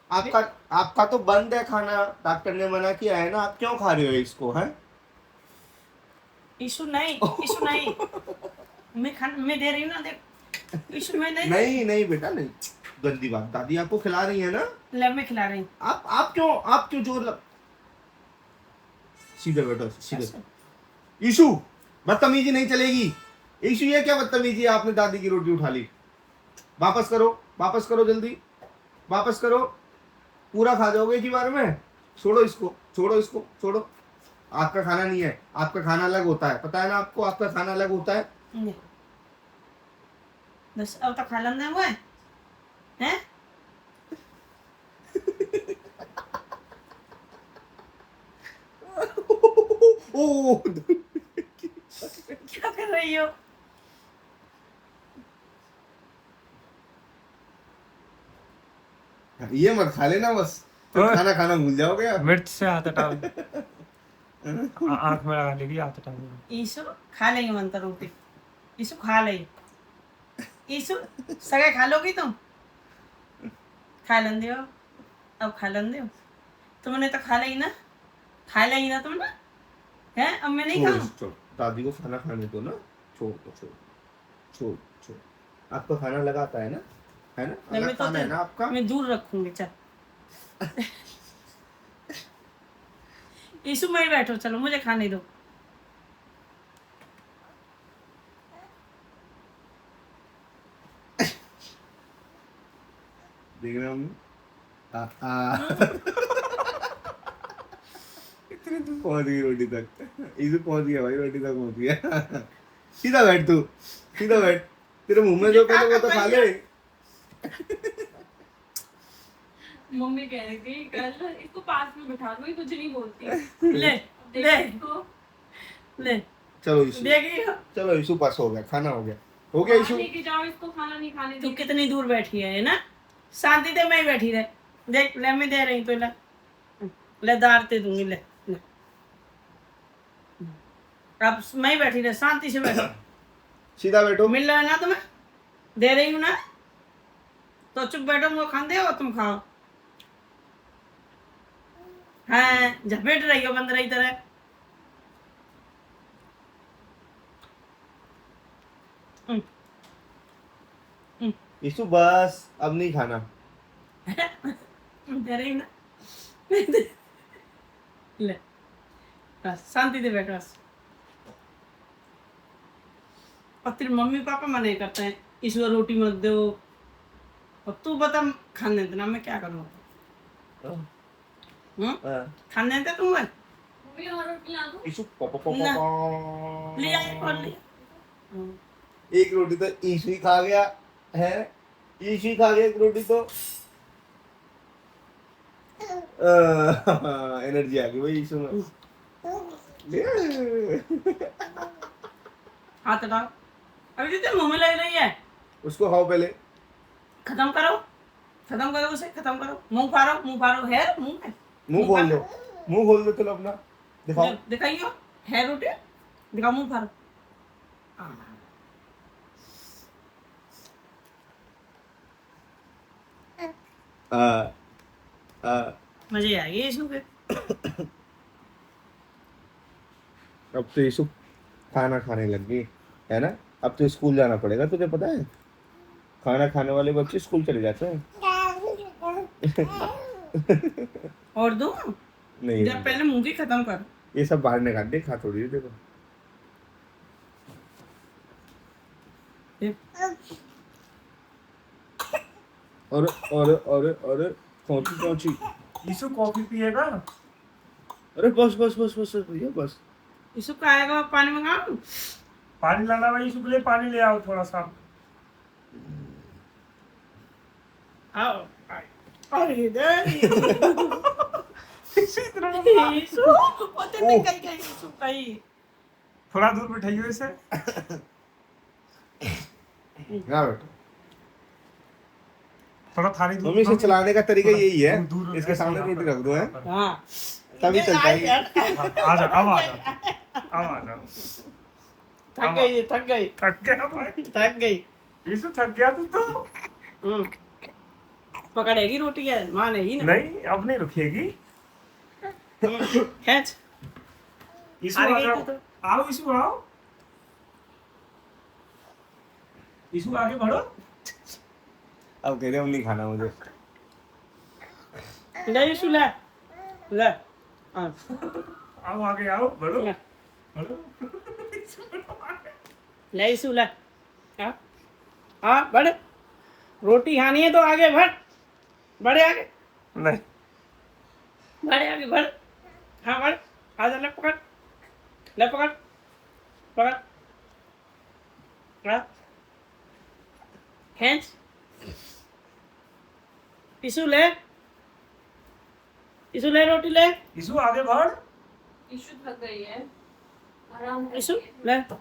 आपका आपका तो बंद है खाना, डॉक्टर ने मना किया है ना, आप क्यों खा रहे हो इसको हैं? इशू नहीं मैं दे रही हूँ ना, देख इशू मैं नहीं नहीं नहीं बेटा नहीं, गंदी बात, दादी आपको खिला रही है ना, ले मैं खिला रही हूँ। आप क्यों जोर लग, सीधे बैठो सीधे। ऐसे। ईशु, बदतमीजी नहीं चलेगी। ईशु ये क्या बदतमीजी है, आपने दादी की रोटी उठा ली, वापस करो जल्दी, वापस करो, पूरा खा जाओगे एक ही बार में। छोड़ो इसको छोड़ो, आपका खाना नहीं है, आपका खाना अलग होता है, पता है ना आपको, आपका खाना अलग होता है। ले। बस अब तक खा लेना हुआ है हैं? ओ क्या कर रही हो? ये मत खा लेना बस, फिर ओए। खाना खाना भूल जाओगे आप। मिर्च से हाथ हटाओ। आंख में लगा लेगी, हाथ हटाओ। ईशु खा लेंगे मंत्र रोटी, ईशु खा ले, ईशु सगे खा लोगी तुम, खा लें दो, अब खा लें दो, तुमने तो खा ली ना, खा लेगी ना तुमने हैं? अब मैं नहीं खाऊं? छोड़, दादी को खाना खाने दो ना, छोड़ छोड़, आपका खाना लगाता है ना, नहीं, अलग खाना है ना आपका। मैं दूर रखूंगी, चल ईशु में ही बैठो, चलो मुझे खाने दो। देख रहे हम पहुंच गई रोटी तक, इसे पहुंच गया भाई, रोटी तक पहुंच गया। सीधा बैठ तू, सीधा बैठ, तेरे मुंह में जो पहले वो तो खा ले। मम्मी कह रही थी कल इसको पास में बिठा दो, ये कुछ नहीं बोलती। ले देखो ले इसको, ले, चलो यीशु, देखिए चलो यीशु पास हो गया, खाना हो गया यीशु। लेके जाओ इसको, खाना नहीं खाने तू देगी। कितनी दूर बैठी है ना, शांति से मैं ही बैठी रहे, देख ले मैं दे रही तो ले दारते दूंगी, ले अब मैं ही बैठी रहे, शांति से बैठो, सीधा बैठो। मिल रहा है ना तुम्हें, दे रही हूँ ना, तो चुप बैठो, मुझे खान दे और तुम खाओ। हाँ झपेट रही हो बंद रही तरह। यीशु बस अब नहीं खाना। दे रही हूँ ना, ले बस शांति से बैठो बस। और तेरे मम्मी पापा मना करते हैं ईश्वर रोटी मत दो, और तू बता खाने देना, मैं क्या करूँ? खाने दे तुम मम्मी और रोटी ला दो। यीशु ना। लिया एक और लिया। एक रोटी तो यीशु ही खा गया है, यीशु ही खा गया एक रोटी तो। एनर्जी आ गई भाई यीशु में। हाथ हटाओ, अभी तो मुंह में लग रही है, उसको खाओ पहले, खत्म करो उसे, खत्म करो। मुंह फाड़ो है मुंह में, मुंह खोल दो चलो अपना, दिखाओ। दिखाइयो है रोटी, दिखाओ मुंह फाड़ो। मजे आएगी इसमें फिर। अब तो यीशु खाना खाने लग गई है ना, अब तो स्कूल जाना पड़ेगा, तुझे पता है खाना खाने वाले बच्चे स्कूल चले जाते हैं। और दो नहीं जब पहले मुंह की खत्म कर। ये सब बाहर निकाल दे, खा थोड़ी है, देखो। और पहुंची। यीशु कॉफी पिएगा? अरे बस भैया बस। इसको खाएगा, पानी मंगाओ। पानी लाना भाई, यीशु के लिए पानी ले आओ थोड़ा सा। आओ अरे इधर यीशु इतना यीशु पता नहीं कहीं यीशु कहीं। थोड़ा दूर बिठाइए इसे। यहाँ बैठो। थोड़ा थाली दूर। मम्मी से चलाने का तरीका यही है, दूर इसके सामने रोटी रख दो है, हाँ तभी चल पाएगी। आ जा, अब आ जा। थक गई थक गया भाई, थक गई। यीशु थक गया तू तो। पकड़ेगी रोटी है, मानेगी ना। नहीं अब नहीं रुकेगी। खींच। ईशु आ आ गई जाओ। तू तो। आओ ईशु आओ। ईशु आगे बढ़ो। अब कह रहे हम नहीं खाना मुझे। ले यीशु ले। ले। हाँ, आओ आगे आओ बढ़ो ले। बढ़ो। ले यीशु ले। हाँ हाँ बढ़। रोटी खानी है तो आगे बढ़। बढ़े आगे। नहीं बढ़े आगे बढ़। हाँ बढ़। आजा ले पकड़। ले पकड़। पकड़। हाँ। खींच। यीशु ले। यीशु ले रोटी ले। ईशु आगे बढ़। इशू थक गई है, आराम कर यीशु रही है। ले।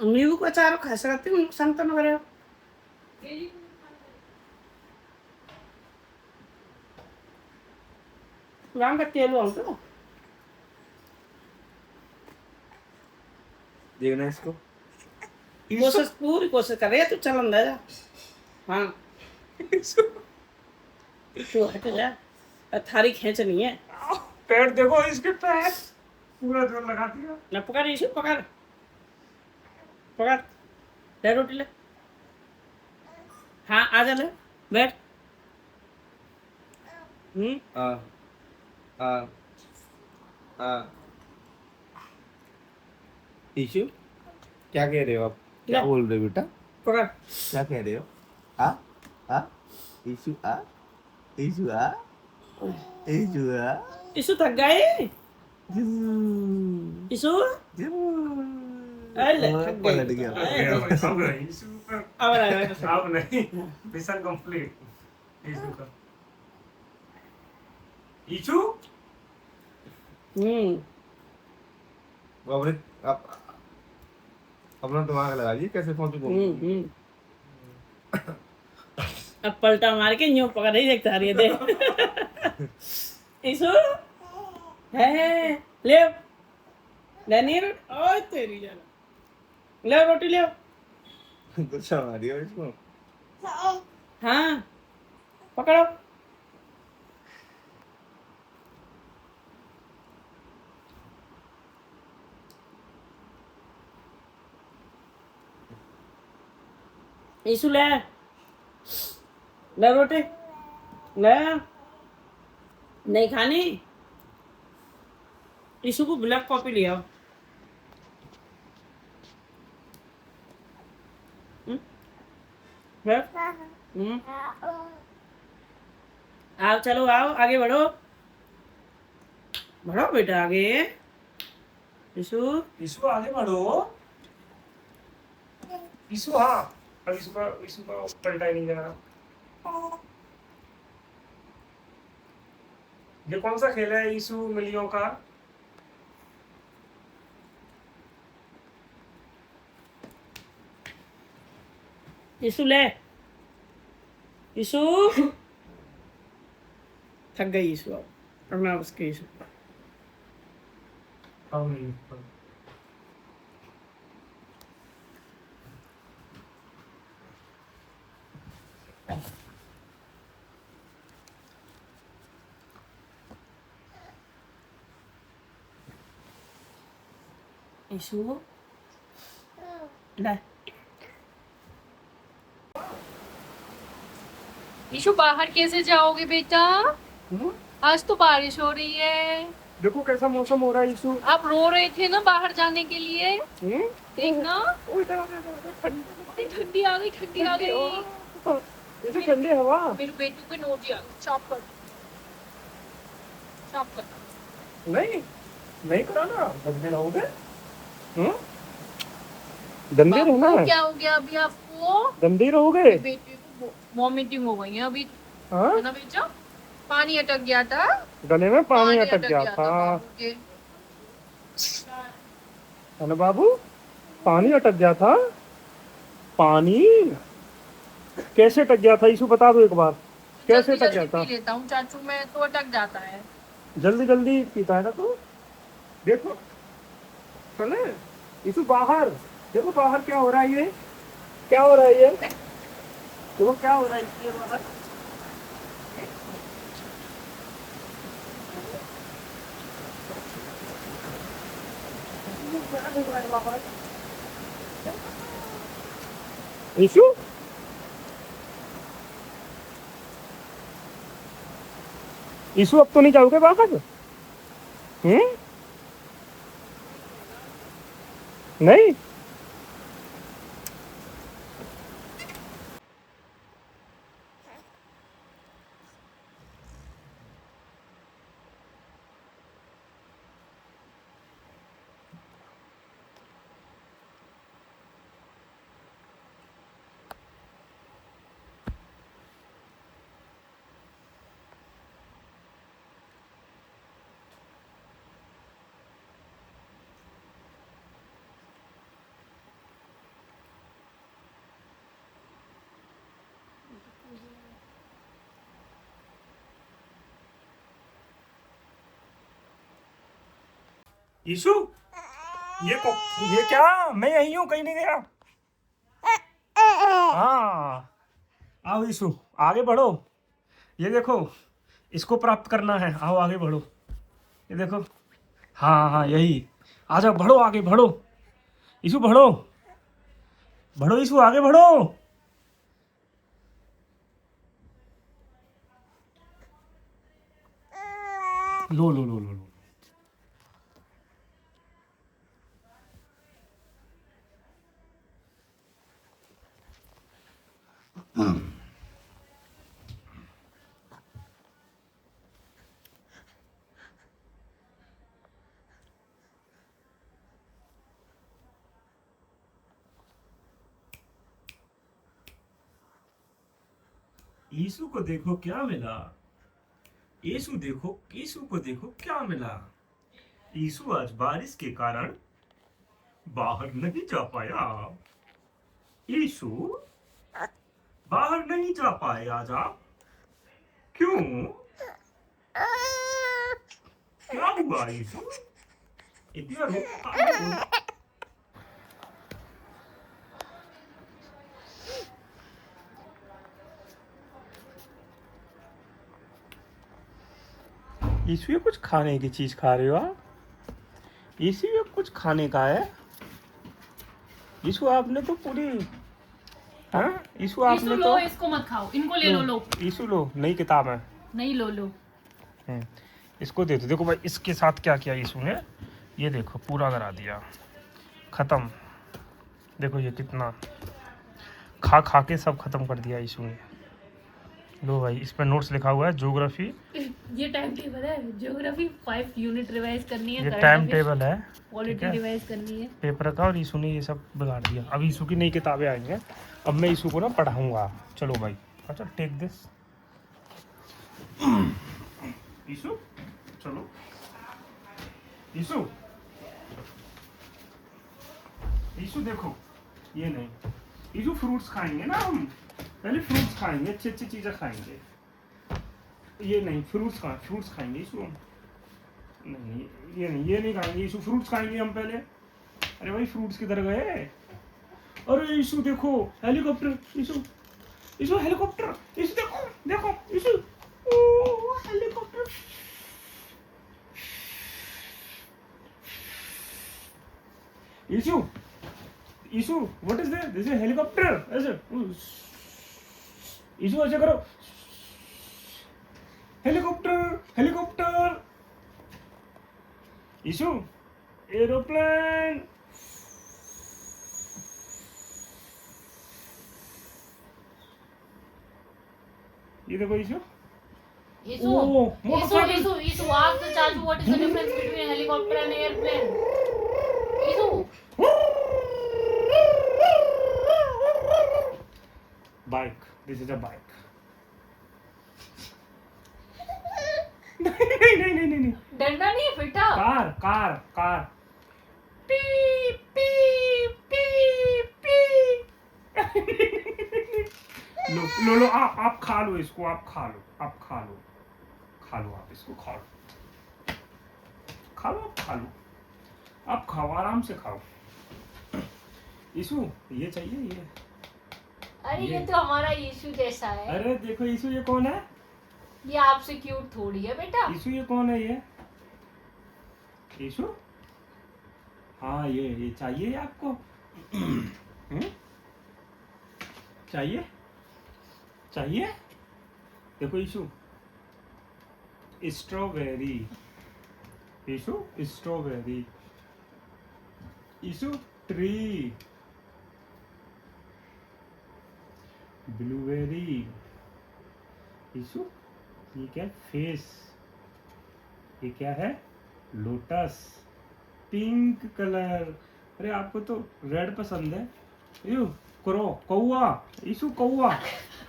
नींबू को अचार खा सकती हूँ, नुकसान तो न करे। मेरी राम का तेल हो तो देखना इसको। कोशिश पूरी कोशिश कर रही है तू, चल अंदर जा। हाँ तू हट जा, थारी खींचनी है। पैर देखो इसके पैर पूरा जोर लगा दिया। ना पकड़ यीशु, पकड़ पकड़। ले रोटी ले। हाँ आजा ले, बैठ। आ आ आ ईशु क्या कह रहे हो आप? क्या ले। बोल रहे हो बेटा? पकड़। क्या कह रहे हो? आ आ ईशु आ ईशु आ ईशु आ यीशु थक गए। यीशु अरे थक गई। पलट गया। अब नहीं ईशु का अब रहा अब नहीं मिशन कंप्लीट ईशु का। ईशु अपने अपना दिमाग लगा लीजिए कैसे पहुंचू। अब पलटा मार के यूं पकड़ ही देखता रही है दे। यीशु है ले। लेनी है रोटी। ओए तेरी जान, ले रोटी ले। गुस्सा मारियो इसको। हाँ पकड़ो। यीशु ले। ले रोटी ले। नहीं खानी? यीशु को ब्लैक कॉफी ले आओ। आओ चलो आओ आगे बढ़ो। बढ़ो बेटा आगे। यीशु ईशु आगे बढ़ो। ईशु हाँ अब ईशु का पलटा ही नहीं जा रहा। ये कौन सा खेल है ईशु मिलियों का? यीशु ले। यीशु थक गई यीशु। अब मैं उसके यीशु। अब नहीं यीशु ले। इशू बाहर कैसे जाओगे बेटा? आज तो बारिश हो रही है। देखो कैसा मौसम हो रहा है ईशु। आप रो रहे थे ना बाहर जाने के लिए, देखना। ठंडी आ गई, ठंडी आ गई। ऐसे ठंडी हवा। मेरे बेटू के नोट यार चॉप कर, चॉप कर। नहीं नहीं करा ना गंदे रहोगे। गंदे रहना बाबू, है। क्या हो गया अभी आपको? गंदे रहोगे। बेटे को वॉमिटिंग हो गई है अभी, हाँ है ना बेटा? पानी अटक गया था, गले में पानी अटक गया था। बाबू के। है ना बाबू? पानी अटक गया था। पानी कैसे अटक गया था ईशु बता दो एक बार। कैसे जल्दी अटक गया जल्दी था? पी लेता हूँ चाचू, मैं तो अटक जाता है। जल्दी जल्दी पीता है ना तू। देखो सुने इसु बाहर देखो, बाहर क्या हो रहा है, ये क्या हो रहा है, ये देखो क्या हो रहा है ये बाहर। इशू इशू अब तो नहीं जाओगे बाहर? नहीं। ईशु ये क्या, मैं यही हूँ, कहीं नहीं गया। हाँ आओ ईशु, आगे बढ़ो। ये देखो, इसको प्राप्त करना है, आओ आगे बढ़ो। ये देखो, हाँ हाँ यही, आ जाओ, बढ़ो आगे बढ़ो ईशु, बढ़ो बढ़ो ईशु, आगे बढ़ो। लो लो लो लो लो। यीशु को देखो क्या मिला, यीशु को देखो क्या मिला। यीशु आज बारिश के कारण बाहर नहीं जा पाया। यीशु बाहर नहीं जा पाए आज आप, क्यों? क्या हुआ यीशु, इतना रो? यीशु ये कुछ खाने की चीज खा रहे हो आप? यीशु ये कुछ खाने का है? यीशु आपने तो पूरी, हाँ यीशु आपने लो, तो, इसको मत खाओ, इनको ले लो। यीशु लो, नई किताब है। नहीं लो। इसको दे दो। देखो भाई, इसके साथ क्या किया यीशु ने, ये देखो पूरा करा दिया, खत्म। देखो ये कितना खा खा के सब खत्म कर दिया यीशु ने। लो भाई, इस पर नोट्स लिखा हुआ है, ज्योग्राफी। ये टाइम टेबल है, ज्योग्राफी 5 यूनिट रिवाइज करनी है, ये टाइम टेबल है, पॉलिटी रिवाइज करनी है पेपर का। और यीशु ने ये सब बिगाड़ दिया। अब यीशु की नई किताबें आएंगे, अब मैं यीशु को ना पढ़ाऊंगा। चलो भाई, अच्छा टेक दिस यीशु, चलो यीशु, यीशु देखो, ये नहीं यीशु, फ्रूट्स खाएंगे ना हम, पहले फ्रूट्स खाएंगे, अच्छी अच्छी चीजें खाएंगे। ये नहीं, फ्रूट्स खाएंगे यीशु हम। नहीं ये नहीं खाएंगे यीशु, फ्रूट्स खाएंगे हम पहले। अरे भाई फ्रूट्स किधर गए? अरे यीशु देखो हेलीकॉप्टर, यीशु हेलीकॉप्टर, यीशु देखो यीशु, ओ helicopter. Yishu what is this is helicopter. ऐसे यीशु ऐसे करो, हेलीकॉप्टर यीशु, एरोप्लेन। ये देखो Yishu, Yishu motorcycle. Yishu ask the child what is the difference between a helicopter and airplane. Ishu, bike, this is a bike. नहीं डंडा नहीं बेटा, कार। पी लो आप खा लो इसको, आप खा लो आप इसको खा लो, आप खाओ, आराम से खाओ। ईशु ये चाहिए ये। अरे ये तो हमारा यीशु जैसा है। अरे देखो ईशु ये कौन है? ये आपसे क्यूट थोड़ी है बेटा। ईशु ये कौन है ये? ईशु हाँ ये चाहिए आपको? चाहिए चाहिए? देखो Ishu strawberry, Ishu strawberry, Ishu tree, blueberry, Ishu ये क्या है? फेस, ये क्या है? Lotus, pink colour. अरे आपको तो रेड पसंद है। यू कौआ, ईशु कौआ,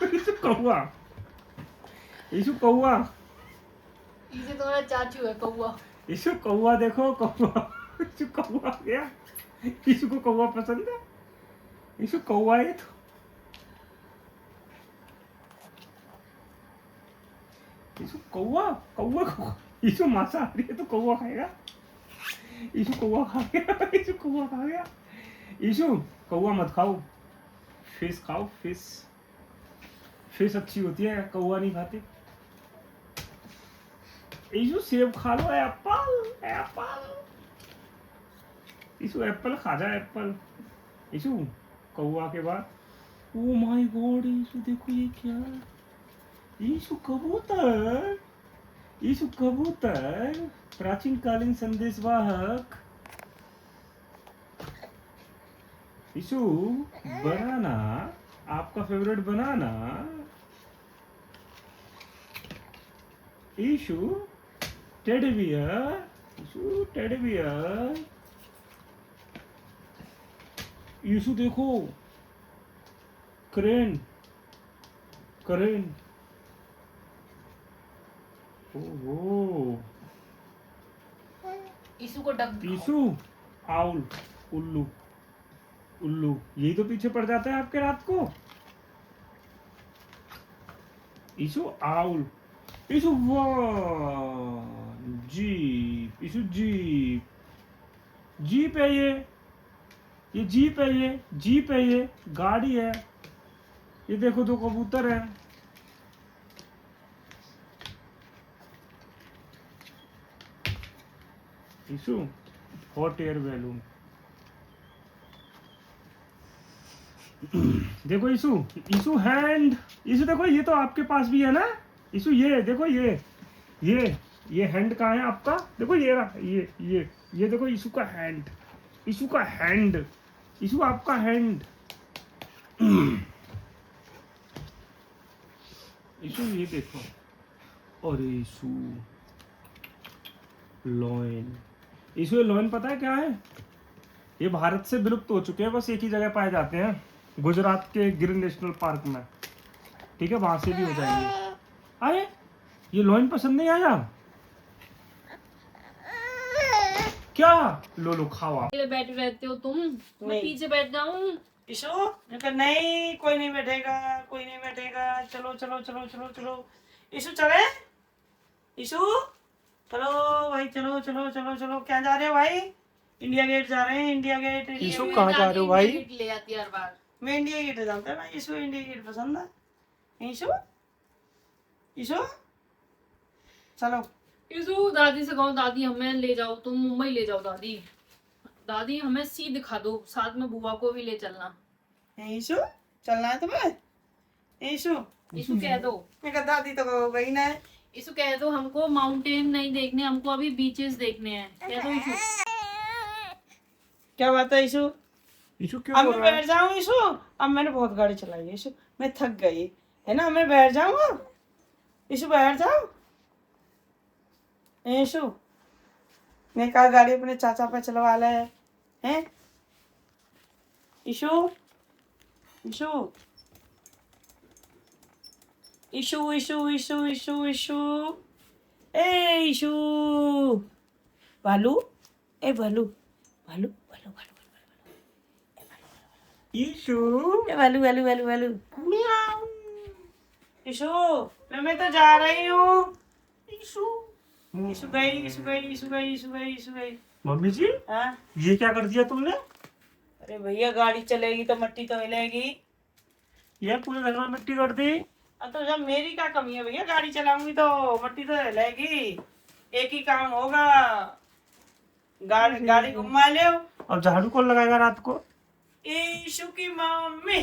ईशु कौआ, ईशु कौआ, इसे तुम्हारा चाचू है कौआ। ईशु कौआ देखो कौआ, ईशु कौआ गया। ईशु को कौआ पसंद है। ईशु कौआ है तो। ईशु कौआ कौआ कौआ, ईशु मांसाहारी है तो कौआ खाएगा। ईशु कौआ खा गया, ईशु कौआ खा गया। ईशु कौआ मत खाओ, फिश खाओ, फिश। फिश अच्छी होती है, कौआ नहीं खाते। ईशु सेब खा लो, एप्पल एप्पल। ईशु एप्पल खा जा, एप्पल। ईशु कौआ के बाद ओ माय गॉड ईशु देखो ये क्या है? ईशु कबूतर, ईशु कबूतर, प्राचीन कालीन संदेशवाहक। ईशु बनाना, आपका favourite banana. Ishu teddy bear, Ishu teddy bear. Ishu देखो क्रेन, क्रेन। ओहो यीशु को डक दिखाओ। ईशु आउल, उल्लू, उल्लू यही तो पीछे पड़ जाता है आपके रात को। Ishu owl, Ishu jeep, Ishu jeep, jeep है ये जीप है, ये जीप है, ये गाड़ी है। ये देखो दो कबूतर है। Ishu hot air balloon. देखो ईशु, ईशु हैंड, ईशु देखो ये तो आपके पास भी है ना। ईशु ये देखो ये हैंड कहाँ है आपका? देखो ये रहा, ये देखो ईशु का हैंड, ईशु का हैंड, ईशु आपका हैंड। ईशु ये देखो, और ईशु लॉयन। ईशु ये लॉयन पता है क्या है? ये भारत से विलुप्त हो चुके हैं, बस एक ही जगह पाए जाते हैं, गुजरात के गिर नेशनल पार्क में। ठीक है, वहां से भी हो जाएंगे। अरे ये लॉयन पसंद नहीं आया क्या? लो लो खाओ आप। बैठे रहते हो तुम, मैं नहीं। पीछे बैठ जाऊं। ईशु मैं कहा नहीं, कोई नहीं बैठेगा, कोई नहीं बैठेगा। चलो चलो चलो चलो चलो ईशु चले, ईशु चलो भाई, चलो चलो चलो चलो। क्या जा रहे हो भाई? इंडिया गेट जा रहे हैं, इंडिया गेट। ईशु कहाँ जा रहे हो भाई? ले आती है हर बार। मैं इंडिया गेट जानता है भाई, ईशु इंडिया गेट पसंद है। ईशु ईशु चलो। यीशु दादी से कहो, दादी हमें ले जाओ, तुम मुंबई ले जाओ दादी। दादी हमें सी दिखा दो, साथ में बुआ को भी ले चलना। ईशु चलना है तुम्हें? ईशु यीशु कह दो, मैं कहा दादी तो गई ना है। यीशु कह दो हमको माउंटेन नहीं देखने, हमको अभी बीचेस देखने हैं। कह दो यीशु। क्या बात है ईशु? ईशु क्यों अब बोल मैं रहा है? बैठ जाऊं ईशु? अब मैंने बहुत गाड़ी चलाई है ईशु, मैं थक गई है ना, मैं बैठ जाऊंगा। ईशु बैठ जाओ। ईशु ने कहा गाड़ी अपने चाचा पे चलवा ले हैं। ईशु ईशु ईशु ईशु ईशु ईशु ईशु ए ईशु भालू, ए भालू भालू भालू भालू ईशु ए भालू भालू भालू भालू। ईशु मैं तो जा रही हूँ। ईशु ईशु गई, ईशु गई, ईशु गई, ईशु गई, ईशु गई। मम्मी जी हाँ ये क्या कर दिया तुमने? अरे भैया गाड़ी चलेगी तो मट्टी तो हिलेगी। ये पूरे घर में मिट्टी कर दी। अब तो जब मेरी क्या कमी है भैया, गाड़ी चलाऊंगी तो मट्टी तो हिलेगी। एक ही काम होगा, गाड़ी गाड़ी घुमा ले। और झाड़ू कौन लगाएगा रात को? यीशु की मम्मी।